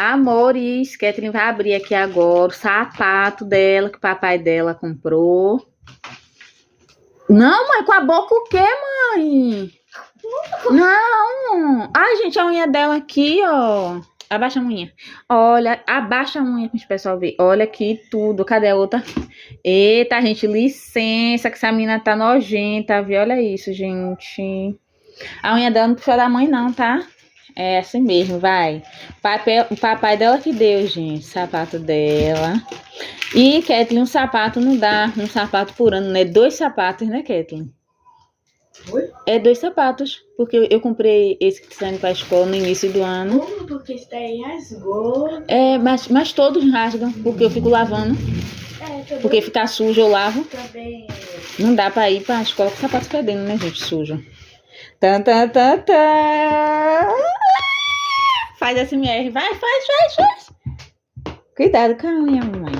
Amores, Kathleen vai abrir aqui agora o sapato dela que o papai dela comprou. Não, mãe, com a boca o quê, mãe? Não! Ai, gente, a unha dela aqui, ó. Abaixa a unha. Olha, abaixa a unha para o pessoal ver. Olha aqui tudo. Cadê a outra? Eita, gente, licença, que essa menina tá nojenta, viu? Olha isso, gente. A unha dela não puxou da mãe, não, tá? É assim mesmo, vai. O papai dela que deu, gente. Sapato dela. E, Kathleen, um sapato não dá. Um sapato por ano, né? 2 sapatos, né, Kathleen? Oi? É 2 sapatos. Porque eu comprei esse que tá indo pra escola no início do ano. Como? Porque esse daí rasgou. É, mas todos rasgam. Porque eu fico lavando. Porque ficar sujo eu lavo. Também. Não dá pra ir pra escola com o sapato fedendo, né, gente? Sujo. Tan, tan, tan, tan. Faz SMR. Vai, faz. Cuidado com a unha, mamãe.